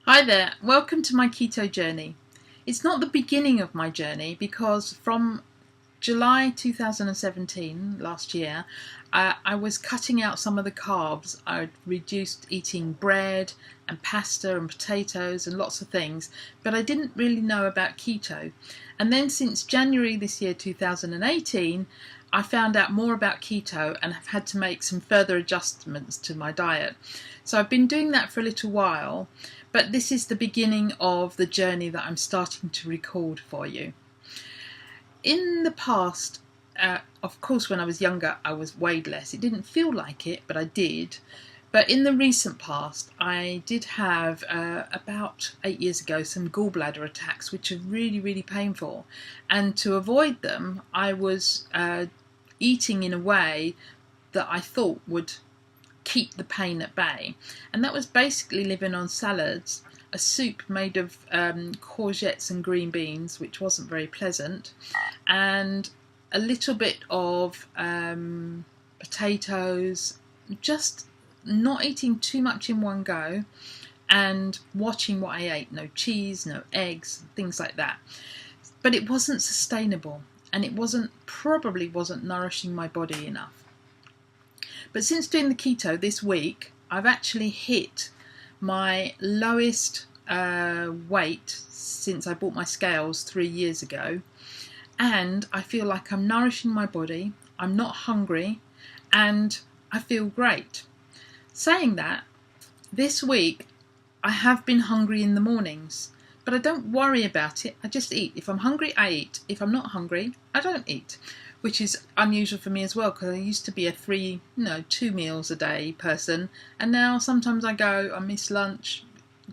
Hi there, welcome to my keto journey. It's not the beginning of my journey because from July 2017, last year, I was cutting out some of the carbs. I reduced eating bread and pasta and potatoes and lots of things, but I didn't really know about keto. And then since January this year, 2018, I found out more about keto and have had to make some further adjustments to my diet. So I've been doing that for a little while, but this is the beginning of the journey that I'm starting to record for you. In the past, of course, when I was younger, I was weighed less. It didn't feel like it, but I did. But in the recent past, I did have, about 8 years ago, some gallbladder attacks, which are really, really painful. And to avoid them, I was eating in a way that I thought would keep the pain at bay. And that was basically living on salads, a soup made of courgettes and green beans, which wasn't very pleasant, and a little bit of potatoes, just not eating too much in one go, and watching what I ate. No cheese, no eggs, things like that. But it wasn't sustainable, and it probably wasn't nourishing my body enough. But since doing the keto this week, I've actually hit my lowest weight since I bought my scales 3 years ago, and I feel like I'm nourishing my body, I'm not hungry, and I feel great. Saying that, this week I have been hungry in the mornings, but I don't worry about it. I just eat. If I'm hungry, I eat. If I'm not hungry, I don't eat, which is unusual for me as well, because I used to be a 2 meals a day person, and now sometimes I miss lunch,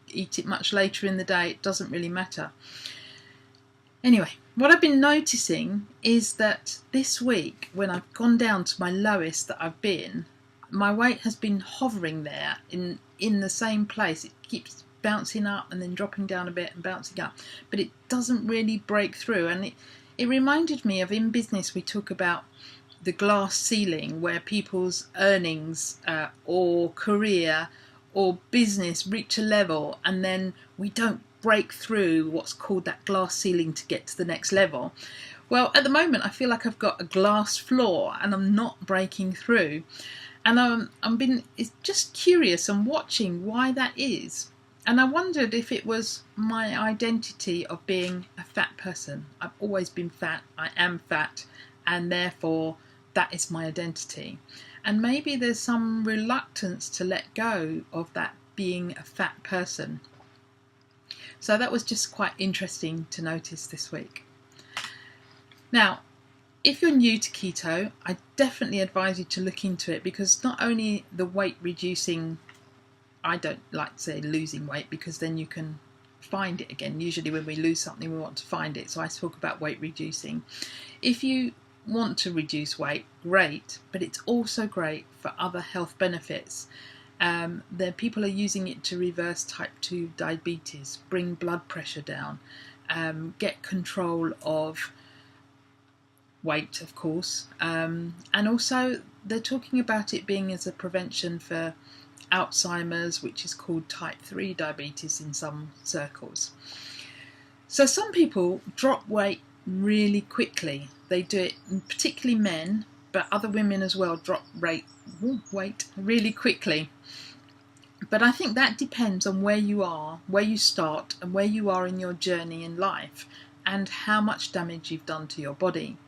eat it much later in the day. It doesn't really matter. Anyway, what I've been noticing is that this week, when I've gone down to my lowest that I've been, my weight has been hovering there in the same place. It keeps bouncing up and then dropping down a bit and bouncing up, but it doesn't really break through. And it reminded me of, in business, we talk about the glass ceiling, where people's earnings or career or business reach a level and then we don't break through what's called that glass ceiling to get to the next level. Well, at the moment I feel like I've got a glass floor and I'm not breaking through, and it's just curious and watching why that is. And I wondered if it was my identity of being a fat person. I've always been fat, I am fat, and therefore that is my identity. And maybe there's some reluctance to let go of that being a fat person. So that was just quite interesting to notice this week. Now, if you're new to keto, I definitely advise you to look into it, because not only the weight reducing, I don't like to say losing weight, because then you can find it again. Usually when we lose something, we want to find it. So I talk about weight reducing. If you want to reduce weight, great, but it's also great for other health benefits. People are using it to reverse type 2 diabetes, bring blood pressure down, get control of weight, of course, and also they're talking about it being as a prevention for Alzheimer's, which is called type 3 diabetes in some circles. So some people drop weight really quickly. They do it, particularly men, but other women as well drop weight really quickly. But I think that depends on where you are, where you start, and where you are in your journey in life, and how much damage you've done to your body.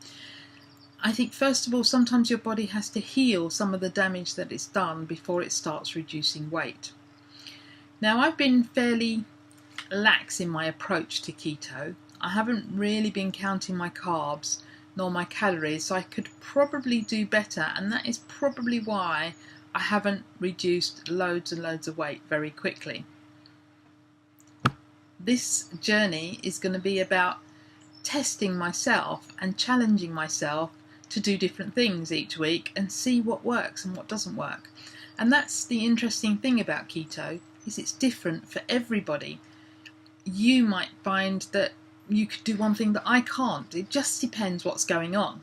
I think, first of all, sometimes your body has to heal some of the damage that it's done before it starts reducing weight. Now, I've been fairly lax in my approach to keto. I haven't really been counting my carbs nor my calories, so I could probably do better, and that is probably why I haven't reduced loads and loads of weight very quickly. This journey is going to be about testing myself and challenging myself to do different things each week and see what works and what doesn't work. And that's the interesting thing about keto, is it's different for everybody. You might find that you could do one thing that I can't. It just depends what's going on.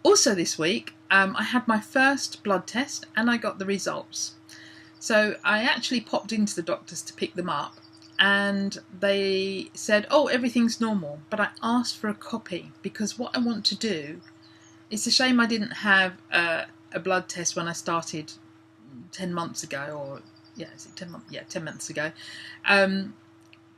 Also this week, I had my first blood test and I got the results. So I actually popped into the doctors to pick them up, and they said, oh, everything's normal. But I asked for a copy because what I want to do, it's a shame I didn't have a blood test when I started 10 months ago, or yeah, is it 10 months? Yeah, 10 months ago.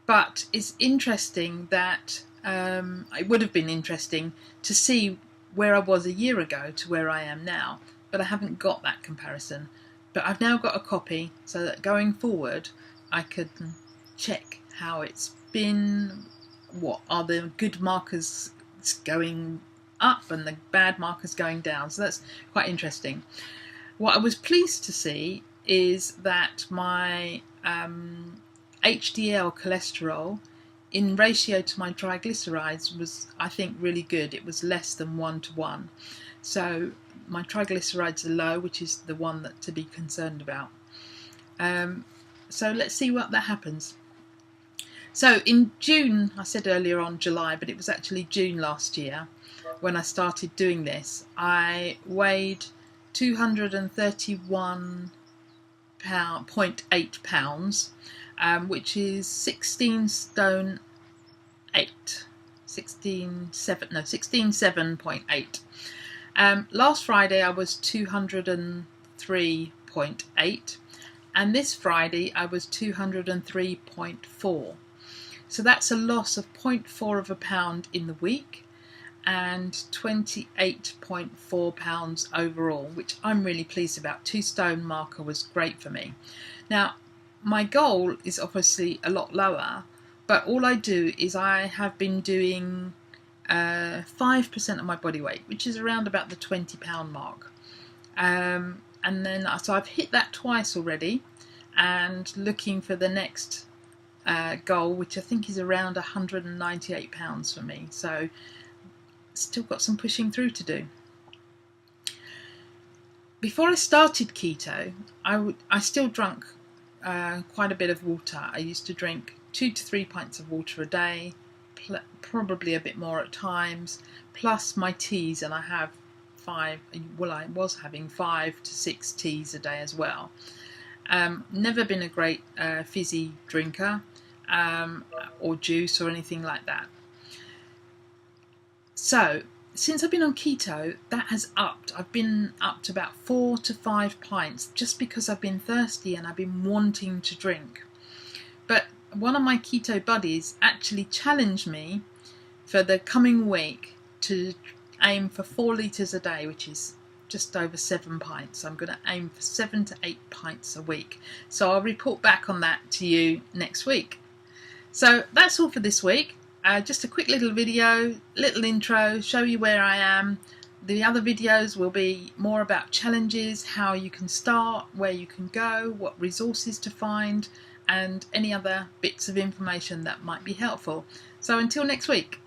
But it's interesting that it would have been interesting to see where I was a year ago to where I am now, but I haven't got that comparison. But I've now got a copy so that going forward I could check how it's been, what are the good markers going up and the bad markers going down. So that's quite interesting. What I was pleased to see is that my HDL cholesterol in ratio to my triglycerides was, I think, really good. It was less than 1 to 1. So my triglycerides are low, which is the one that to be concerned about. So let's see what that happens. So in June, I said earlier on July, but it was actually June last year when I started doing this. I weighed 231.8 pounds, which is 16 stone 8. 16.7. Last Friday I was 203.8, and this Friday I was 203.4. So that's a loss of 0.4 of a pound in the week and 28.4 pounds overall, which I'm really pleased about. 2 stone marker was great for me. Now, my goal is obviously a lot lower, but all I do is I have been doing 5% of my body weight, which is around about the 20 pound mark. And then, so I've hit that twice already, and looking for the next goal, which I think is around 198 pounds for me. So still got some pushing through to do. Before I started keto, I still drank quite a bit of water. I used to drink 2 to 3 pints of water a day, probably a bit more at times, plus my teas, and I have I was having 5 to 6 teas a day as well. Never been a great fizzy drinker or juice or anything like that. So since I've been on keto, that has upped. I've been up to about 4 to 5 pints just because I've been thirsty and I've been wanting to drink. But one of my keto buddies actually challenged me for the coming week to aim for 4 litres a day, which is just over 7 pints. I'm going to aim for 7 to 8 pints a week. So I'll report back on that to you next week. So that's all for this week. Just a quick little video, little intro, show you where I am. The other videos will be more about challenges, how you can start, where you can go, what resources to find, and any other bits of information that might be helpful. So until next week.